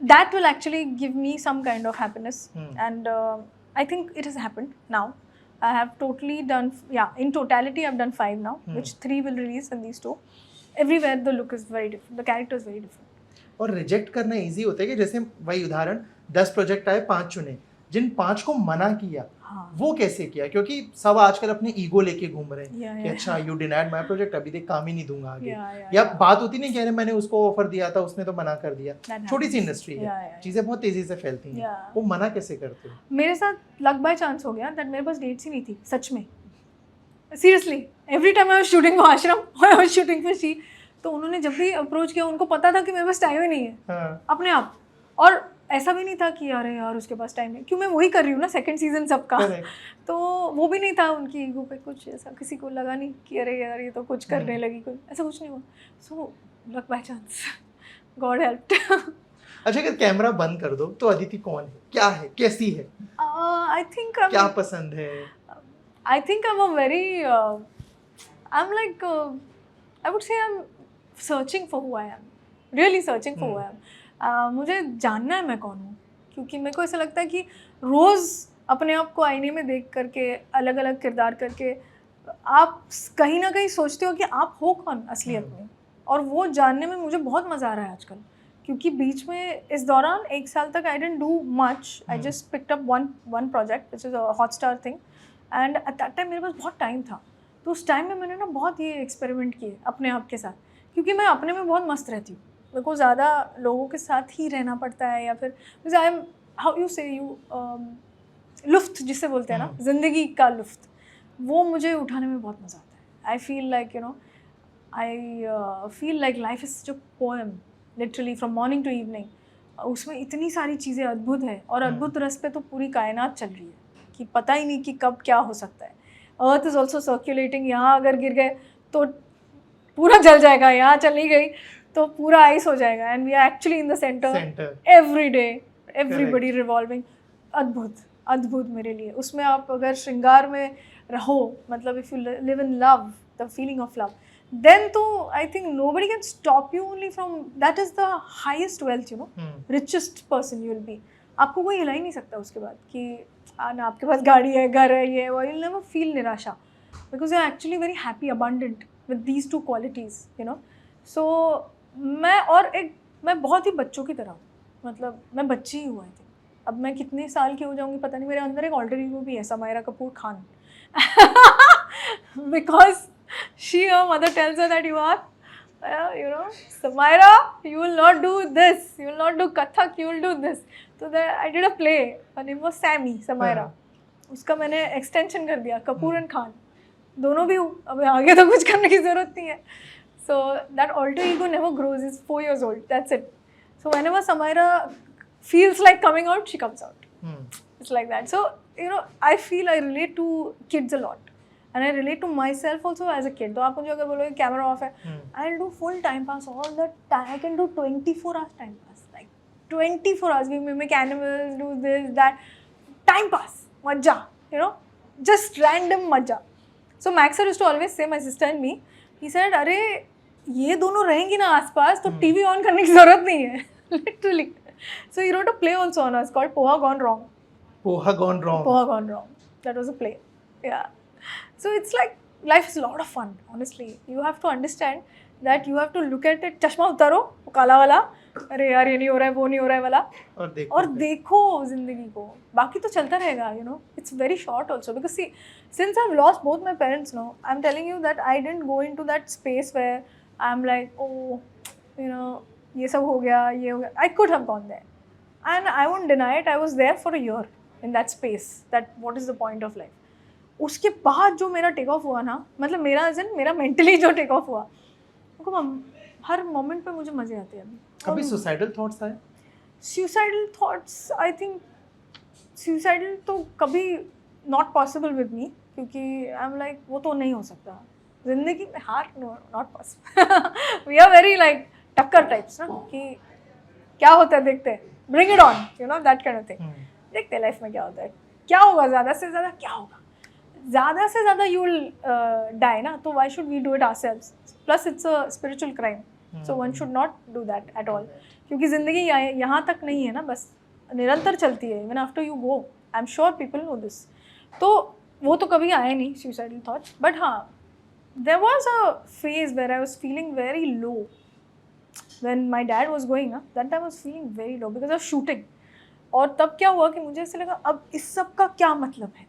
that will actually give me some kind of happiness. And I think it has happened now. I have totally done, in totality I've done 5 now, which 3 will release and these 2. Everywhere the look is very different, the character is very different. और reject करना easy होता है कि जैसे वही उदाहरण 10 project आए, 5 चुने, जिन 5 को मना किया, वो कैसे किया? क्योंकि सब आजकल अपने ईगो लेके घूम रहे हैं कि अच्छा यू डिनाइड माय प्रोजेक्ट, अभी तक काम ही नहीं दूंगा आगे, या बात होती नहीं कि अरे मैंने उसको ऑफर दिया था, उसने तो मना कर दिया. छोटी सी इंडस्ट्री है, चीजें बहुत तेजी से फैलती हैं. वो मना कैसे करते हो? मेरे साथ लक बाय चांस हो गया दैट मेरे पास डेट्स ही नहीं थी, सच में, seriously. Every time I was shooting for Aashram, I was shooting for She. तो उन्होंने जब भी अप्रोच किया, उनको पता था कि मेरे पास टाइम ही नहीं है अपने आप. और ऐसा भी नहीं था कि अरे यार उसके पास टाइम नहीं, क्यों, मैं वही कर रही हूँ ना, सेकंड सीजन सबका. तो वो भी नहीं था उनकी ईगो पे कुछ ऐसा, किसी को लगा नहीं कि अरे यार ये तो कुछ करने लगी, कुछ ऐसा कुछ नहीं हुआ. So luck by chance, God helped. अच्छा, अगर कैमरा बंद कर दो तो अदिति कौन है, क्या है, कैसी है? आई थिंक क्या पसंद है? I think I am a very I am like I would say I am searching for who I am, really searching for who I am. मुझे जानना है मैं कौन हूँ, क्योंकि मेरे को ऐसा लगता है कि रोज़ अपने आप को आईने में देख करके, अलग अलग किरदार करके, आप कहीं ना कहीं सोचते हो कि आप हो कौन असलियत में. और वो जानने में मुझे बहुत मज़ा आ रहा है आजकल, क्योंकि बीच में इस दौरान 1 साल तक I didn't do much. I just picked up one project which is a Hotstar thing, and at that time मेरे पास बहुत टाइम था. तो उस टाइम में मैंने ना बहुत ये एक्सपेरिमेंट किए अपने आप के साथ, क्योंकि मैं अपने में बहुत मस्त रहती हूँ. मेरे को ज़्यादा लोगों के साथ ही रहना पड़ता है, या फिर आई एम हाउ यू से यू लुफ्त जिसे बोलते हैं ना, ज़िंदगी का लुफ्त, वो मुझे उठाने में बहुत मज़ा आता है. I feel like you know, I feel like life is जो poem, literally from morning to evening. उसमें इतनी सारी चीज़ें अद्भुत है, और अद्भुत रस पे तो पूरी कायनात चल रही है कि पता ही नहीं कि कब क्या हो सकता है. Earth is also circulating. यहाँ अगर गिर गए तो पूरा जल जाएगा, यहाँ चली गई तो पूरा आइस हो जाएगा. And we are actually in the centre every day, everybody revolving. अद्भुत मेरे लिए. उसमें आप अगर श्रृंगार में रहो, मतलब if you live in love, the feeling of love, then तो I think nobody can stop you only from that. Is the highest wealth, you know, richest person you will be. आपको कोई हिला ही नहीं सकता उसके बाद कि ना आपके पास गाड़ी है, घर है, ये वो. यू विल नेवर फील निराशा, because you are actually very happy, abundant with these 2 qualities, you know. So मैं बहुत ही बच्चों की तरह हूँ, मतलब मैं बच्ची ही हुआ थी. अब मैं कितने साल की हो जाऊँगी पता नहीं. मेरे अंदर एक ऑल्टर ईगो भी है, Samaira Kapoor Khan, because she her mother tells her that you are you know, Samaira, you will not do this, you will not do Kathak, you will do this. So that I did a play, her name was Sammy, Samaira. उसका मैंने extension कर दिया, Kapoor and Khan दोनों भी हूँ, अब आगे तो कुछ करने की ज़रूरत नहीं है. So that alter ego never grows, it's 4 years old, that's it. So whenever Samaira feels like coming out, she comes out. It's like that. So, you know, I feel I relate to kids a lot. And I relate to myself also as a kid. तो आप मुझे अगर बोलोगे camera off है, I'll do full time pass all the time. I can do 24 hours time pass. Like 24 hours. We mimic animals, do this, that. Time pass. Majja. You know? Just random majja. So Max sir used to always say, my sister and me, he said, अरे ये दोनों रहेंगी ना आसपास तो TV on करने की जरूरत नहीं है. Literally. So he wrote a play also on us called Poha Gone Wrong. Poha Gone Wrong. Poha Gone Wrong. That was a play. Yeah. So it's like life is a lot of fun. Honestly, you have to understand that you have to look at it. चश्मा उतारो, वो काला वाला, अरे यार ये नहीं हो रहा है, वो नहीं हो रहा है वाला, और देखो जिंदगी को. बाकी तो चलता रहेगा. You know, it's very short also because see, since I've lost both my parents now, I'm telling you that I didn't go into that space where I'm like, oh, you know, ये सब हो गया, ये हो गया. I could have gone there, and I won't deny it. I was there for a year in that space. That what is the point of life? उसके बाद जो मेरा टेक ऑफ हुआ ना, मतलब मेरा एज इन मेरा मेंटली जो टेक ऑफ हुआ, उनको हर मोमेंट पे मुझे मजे आते हैं. कभी सुसाइडल थॉट्स आए? Suicidal thoughts, I think suicidal तो कभी नॉट पॉसिबल विद मी, क्योंकि आई एम लाइक वो तो नहीं हो सकता जिंदगी में. हार not possible. We are very like टक्कर टाइप्स ना, कि क्या होता है देखते हैं, bring it on, you know, that kind of thing. देखते हैं लाइफ में क्या होता है, क्या होगा, ज़्यादा से ज़्यादा क्या होगा, ज़्यादा से ज़्यादा यू विल डाई ना, तो why should we do it ourselves. Plus it's a spiritual crime, so one should not do that at all, क्योंकि ज़िंदगी यहाँ तक नहीं है ना, बस निरंतर चलती है. Even after you go, I am sure people know this. तो वो तो कभी आए नहीं सुसाइडल थॉट्स, बट हाँ, there was a phase where I was feeling very low. When my dad was going ना, that time I was feeling very low because of shooting. और तब क्या हुआ कि मुझे ऐसे लगा अब इस सब का क्या मतलब है.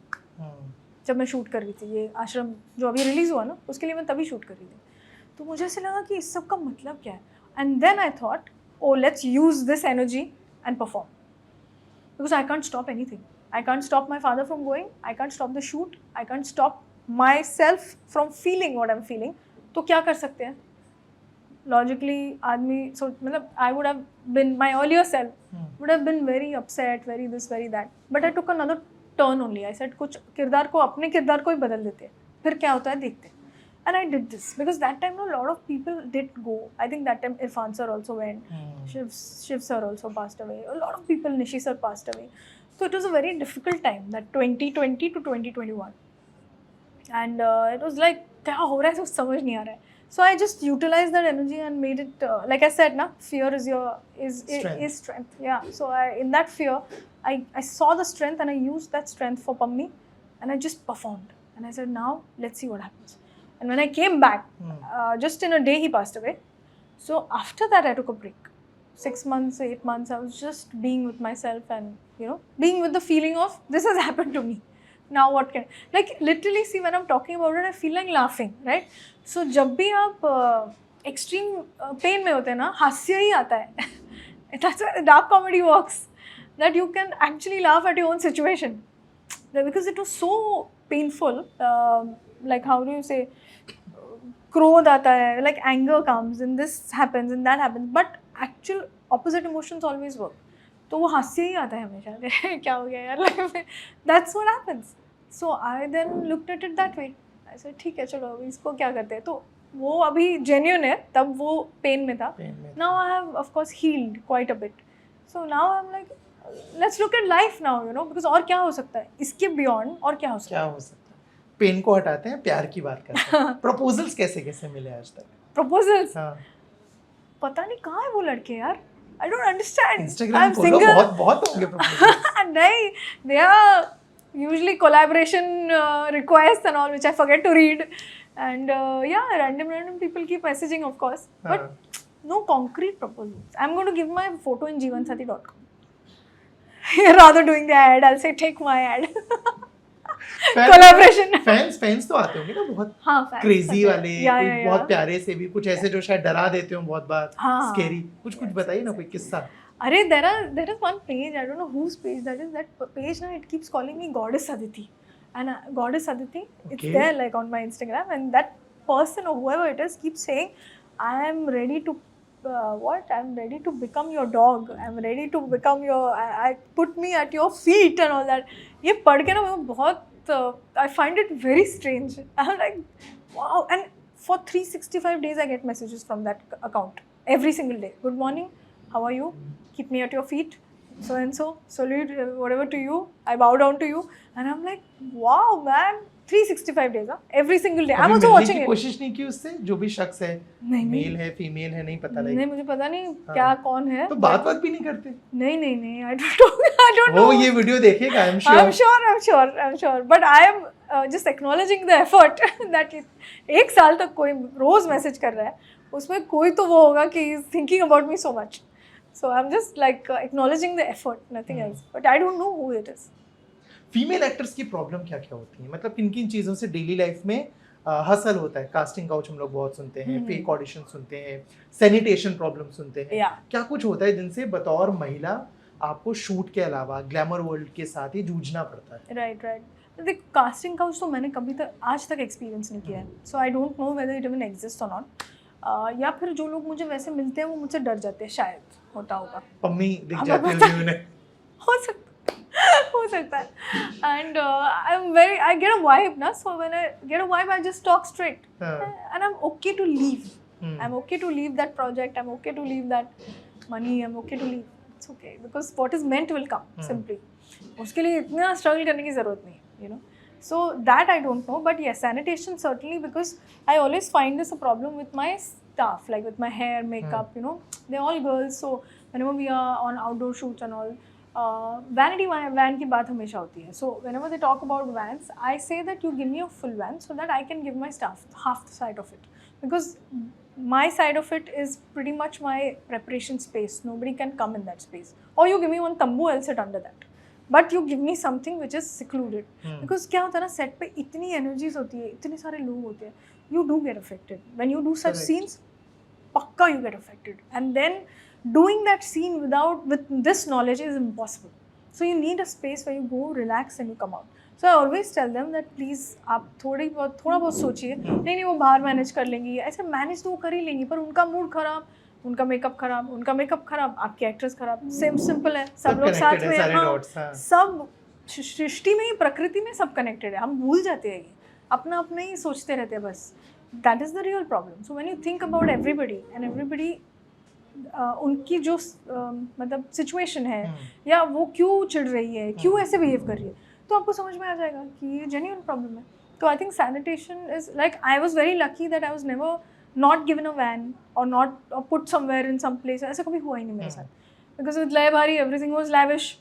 जब मैं शूट कर रही थी ये आश्रम जो अभी रिलीज़ हुआ ना, उसके लिए मैं तभी शूट कर रही थी, तो मुझे ऐसे लगा कि इस सब का मतलब क्या है. And then I thought, oh let's use this energy and perform, because I can't stop anything. I can't stop my father from going, I can't stop the shoot, I can't stop myself from feeling what I am feeling. तो क्या कर सकते हैं logically आदमी. So मतलब I would have been, my earlier self would have been very upset, very this very that, but I took another turn only. I said कुछ किरदार को, अपने किरदार को ही बदल देते हैं, फिर क्या होता है देखते हैं. And I did this because that time no lot of people did go. I think that time Irfan sir also went, Shiv sir also passed away, a lot of people, Nishi sir passed away. So it was a very difficult time, that 2020 to 2021, and it was like क्या हो रहा है कुछ समझ नहीं आ रहा है. So I just utilized that energy and made it like I said na, fear is your strength. Yeah. So in that fear, I saw the strength and I used that strength for Pammi, and I just performed. And I said, now let's see what happens. And when I came back, just in a day he passed away. So after that I took a break. 6 months, 8 months, I was just being with myself and, you know, being with the feeling of this has happened to me. Now what can, like literally see when I'm talking about it, I feel like laughing, right? So जब भी आप extreme pain में होते हैं ना, हास्य ही आता है. That's why dark comedy works, that you can actually laugh at your own situation, because it was so painful. Like how do you say, क्रोध आता है, like anger comes and this happens and that happens, but actual opposite emotions always work. तो वो हास्य ही आता है हमेशा. क्या हो गया यार लाइफ में, that's what happens. So I then looked at it that way. I said ठीक है चलो इसको क्या करते हैं. तो वो अभी जेन्युइन है, तब वो पेन में था. Now I have of course healed quite a bit. So now I am like let's look at life now, you know, because और क्या हो सकता है इसके बियॉन्ड, और क्या हो सकता है. पेन को हटाते हैं, प्यार की बात करते हैं. प्रपोजल्स कैसे कैसे मिले आज तक? प्रपोजल्स पता नहीं कहाँ है वो लड़के यार. I don't understand. Instagram follow बहुत होंगे proposals. नहीं, they are usually collaboration requests and all, which I forget to read. And yeah, random people keep messaging, of course, but no concrete proposals. I'm going to give my photo in jeevansathi.com. Rather doing the ad, I'll say take my ad. Collaboration. Fans तो आते होंगे ना बहुत, हाँ, crazy वाले, या, कोई बहुत प्यारे से भी, कुछ ऐसे जो शायद डरा देते हो बहुत बार, हाँ, स्कैरी, कुछ बताइए ना कोई किस्सा। अरे there is one page, I don't know whose page that is, that page now it keeps calling me Goddess Aditi, and Goddess Aditi, it's there like on my Instagram, and that person or whoever it is keeps saying I am ready to I'm ready to become your dog, I'm ready to become your, I put me at your feet and all that. ये पढ़ के ना मैं बहुत I find it very strange. I'm like wow, and for 365 days I get messages from that account every single day. Good morning, how are you? Keep me at your feet, so and so, salute, whatever to you, I bow down to you, and I'm like wow man, 365 days, every single day. I'm also watching it. कोशिश नहीं की उससे, जो भी शख्स है, mail है female है नहीं पता, नहीं मुझे पता नहीं क्या कौन है, तो बात भी नहीं करते? नहीं I don't know. वो ये वीडियो देखेगा, I'm sure, but I am just acknowledging the effort that एक साल तक कोई रोज मैसेज कर रहा है, उसमें कोई तो वो होगा कि he's thinking about me so much. So I'm just like acknowledging the effort, nothing else. But I don't know who it is. Female actors की प्रॉब्लम क्या क्या होती है, मतलब किन किन चीज़ों से डेली लाइफ में हसल होता है? कास्टिंग काउच हम लोग बहुत सुनते हैं, फेक ऑडिशन सुनते हैं, सैनिटेशन प्रॉब्लम सुनते हैं, क्या कुछ होता है जिनसे बतौर महिला आपको शूट के अलावा ग्लैमर वर्ल्ड के साथ ही जूझना पड़ता है? राइट देख, कास्टिंग काउच तो मैंने कभी तक आज तक एक्सपीरियंस नहीं किया है, so I don't know whether it even exist और नॉट, या फिर जो लोग मुझे वैसे मिलते हैं वो मुझसे डर जाते हैं, शायद होता होगा, पम्मी दिख जाती है उन्हें, हो सकता है, and I get a vibe ना, so when I get a vibe I just talk straight, and I'm okay to leave, I'm okay to leave that project, I'm okay to leave that money, I'm okay to leave, it's okay, because what is meant will come, simply, उसके लिए इतना struggle करने की ज़रूरत नहीं है, you know, so that I don't know, but yes, sanitation certainly, because I always find this a problem with my staff, like with my hair, makeup, you know, they're all girls, so whenever we are on outdoor shoots and all, vanity van की बात हमेशा होती है, so whenever they talk about vans, I say that you give me a full van so that I can give my staff half the side of it, because my side of it is pretty much my preparation space, nobody can come in that space, or you give me one tambu, I'll sit under that, but you give me something which is secluded, because क्या होता है ना, set पे इतनी energies होती है, इतने सारे लोग होते हैं, you do get affected when you do such scenes, पक्का you get affected, and then doing that scene with this knowledge is impossible, so you need a space where you go relax and you come out, so I always tell them that please आप थोड़ा बहुत सोचिए, नहीं वो बाहर manage कर लेंगी, ऐसे मैनेज तो वो कर ही लेंगी, पर उनका मूड खराब, उनका मेकअप खराब, आपके एक्ट्रेस खराब, सिंपल है, सब लोग साथ में, हाँ, सब सृष्टि में ही, प्रकृति में सब कनेक्टेड है, हम भूल जाते हैं, ये अपना ही सोचते रहते हैं बस, that is the real problem. So when you think about everybody and everybody उनकी जो मतलब सिचुएशन है, या वो क्यों चिढ़ रही है, क्यों ऐसे बिहेव कर रही है, तो आपको समझ में आ जाएगा कि ये जेन्युइन प्रॉब्लम है. तो I think sanitation is like, I was very lucky that I was never not given a van और not put somewhere in some place, ऐसा कभी हुआ ही नहीं मेरे साथ, because with Lai Bhaari everything was lavish,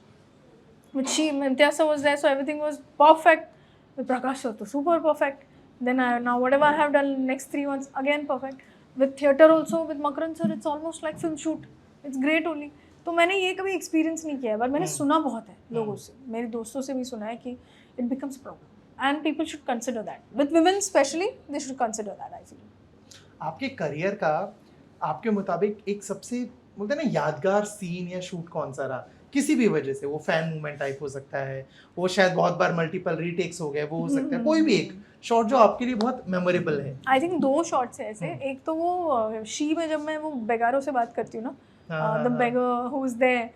with She Imtiaz sir was there, so everything was perfect, with Prakash sir तो super perfect, then now whatever I have done next 3 months again perfect, with theatre also with Makaran sir it's almost like film shoot, it's great only. तो मैंने ये कभी experience नहीं किया है, but मैंने सुना बहुत है लोगों से, मेरे दोस्तों से भी सुना है कि it becomes a problem and people should consider that, with women especially they should consider that, I feel. आपके करियर का आपके मुताबिक एक सबसे बोलते हैं ना यादगार सीन या शूट कौन सा रहा, किसी भी वजह से, वो फैन मूवमेंट टाइप हो सकता है, वो शायद बहुत बार मल्टीपल रीटेक्स हो गए, वो हो सकता है कोई भी एक शॉट जो आपके लिए बहुत मेमोरेबल है? आई थिंक 2 शॉट्स है ऐसे, एक तो वो शी में जब मैं वो बेगारों से बात करती हूँ ना, the beggar who is there,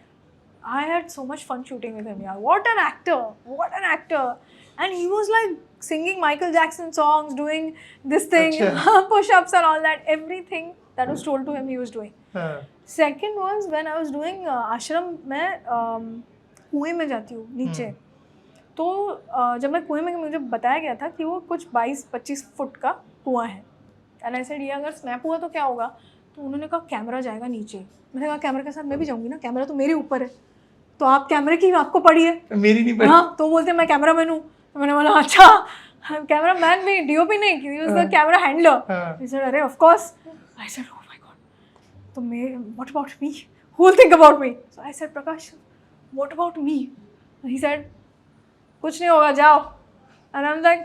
I had so much fun shooting with him यार, what an actor, and he was like singing Michael Jackson songs, doing this thing, push-ups and all that, everything that was told to him he was doing. Second was when I was doing ashram, मैं कुएं में जाती हूँ नीचे, तो जब मैं कुएं में, मुझे बताया गया था कि वो कुछ 22-25 फुट का कुआं है, एंड आई सेड ये अगर स्नैप हुआ तो क्या होगा, तो उन्होंने कहा कैमरा जाएगा नीचे, मैंने कहा कैमरा के साथ मैं भी जाऊँगी ना, कैमरा तो मेरे ऊपर है, तो आप कैमरे की आपको पड़ी है, मेरी नहीं पड़ी, हाँ, तो बोलते मैं कैमरा मैन हूँ, तो मैंने बोला अच्छा कैमरा मैन भी, डीओपी नहीं, he was the camera handler, he said अरे of course, I said oh my God, तो मैं what about me, who will think about me, so I said Prakash what about me, he said कुछ नहीं होगा जाओ, and I am like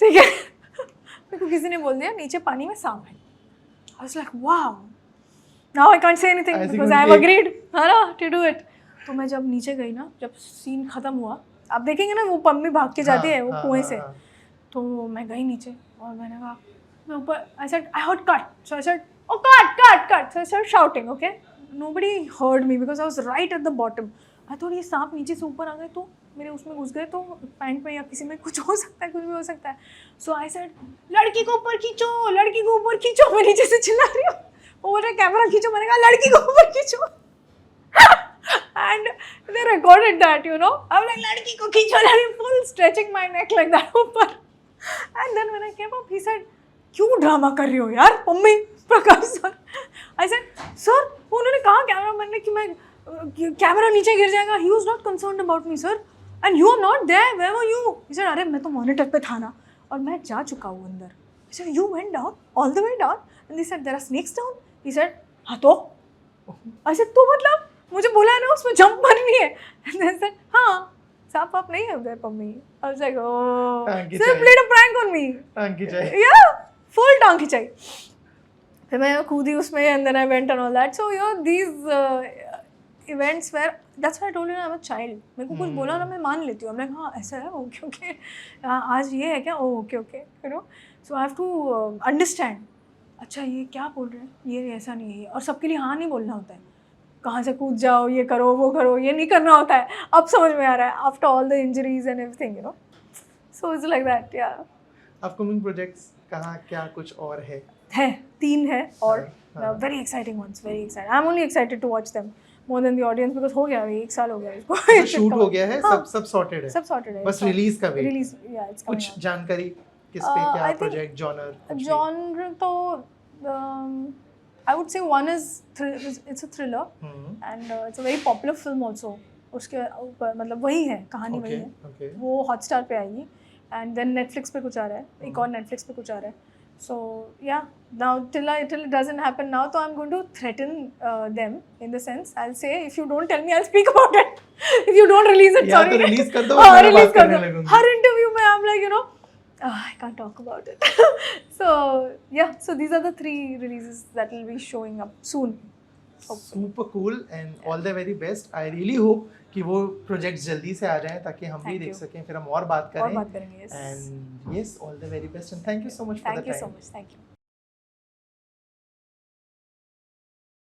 ठीक है। मेरे को किसी ने बोल दिया नीचे पानी में सांप है। आई was like wow, now I can't say anything because I have agreed है ना टू डू इट। तो मैं जब नीचे गई ना, जब सीन खत्म हुआ, आप देखेंगे ना वो पम्मी भाग के जाती है वो कुएं से, तो मैं गई नीचे और मैंने कहा, मैं ऊपर I said I heard cut, so I said oh cut, so I started shouting, okay, nobody heard me because I was right at the bottom. I thought ये सांप नीचे से ऊपर आ गए तो मेरे उसमें घुस गए तो पैंट में या किसी में कुछ हो सकता है, कुछ भी हो सकता है। सो आई सेड लड़की को ऊपर खींचो, लड़की को ऊपर खींचो। मैं नीचे से चिल्ला रही हूँ, वो बोल रहा कैमरा खींचो, मैंने कहा लड़की को ऊपर खींचो। And they recorded that, you know. I'm like, लड़की को खींचो, full stretching my neck like that ऊपर. And then when I came up, he said, क्यों ड्रामा कर रही हो यार mummy Prakash sir. I said, sir उन्होंने कहा कैमरामैन ने कि मैं कैमरा नीचे गिर जाएगा। He was not concerned about me, sir. And you are not there. Where were you? He said, अरे मैं तो मॉनिटर पे था ना और मैं जा चुका हूँ अंदर। I said, you went down all the way down? And they said, there are snakes down. He said, हाँ तो? I said, तो मतलब मुझे बोला है ना उसमें जंप करनी है। And they said, हाँ सांप आप नहीं है उधर Pammi. I was like, oh, so they played a prank on me. टांग खिंचाई। Yeah, full टांग खिंचाई। फिर मैं कूदी उसमें and then I went and all that. So you know these events where that's why I told you I'm a child. मेरे को कुछ बोला ना मैं मान लेती हूँ। I'm like हाँ ऐसा है, ओके ओके, आज ये है क्या, okay okay, you know. So I have to understand. अच्छा ये क्या बोल रहे हैं, ये ऐसा नहीं है, और सबके लिए हाँ नहीं बोलना होता है। कहाँ से कूद जाओ, ये करो वो करो, ये नहीं करना होता है। अब समझ में आ रहा है after all the injuries and everything, you know. So it's like that, yeah. Upcoming projects कहाँ क्या कुछ और है? 3 है और very exciting ones, very excited. I am only excited to watch them more than the audience because हो गया 1 साल हो गया इसको। शूट हो गया है, सब सॉर्टेड है, सब सॉर्टेड है, बस रिलीज का वेट। रिलीज, या इट्स कमिंग। कुछ जानकारी किस पे, क्या प्रोजेक्ट, जॉनर तो I would say one is it's a thriller and it's a very popular film also. उसके ऊपर मतलब वही है, कहानी वही है। वो हॉटस्टार पे आएगी and then Netflix पे कुछ आ रहा है, एक और Netflix पे कुछ आ रहा है। So yeah, now till it doesn't happen now, so I'm going to threaten them in the sense I'll say if you don't tell me I'll speak about it. If you don't release it, sorry. या तो release कर दो, मैं बात करने लगूंगी। हर interview में I'm like, you know, I can't talk about it. So yeah, so these are the 3 releases that will be showing up soon. Super cool and all the very best. I really hope कि वो projects जल्दी से आ जाएं ताकि हम भी देख सकें, फिर हम और बात करें। और बात करेंगे, yes. And yes, all the very best and thank you so much for the time. Thank you so much. Thank you.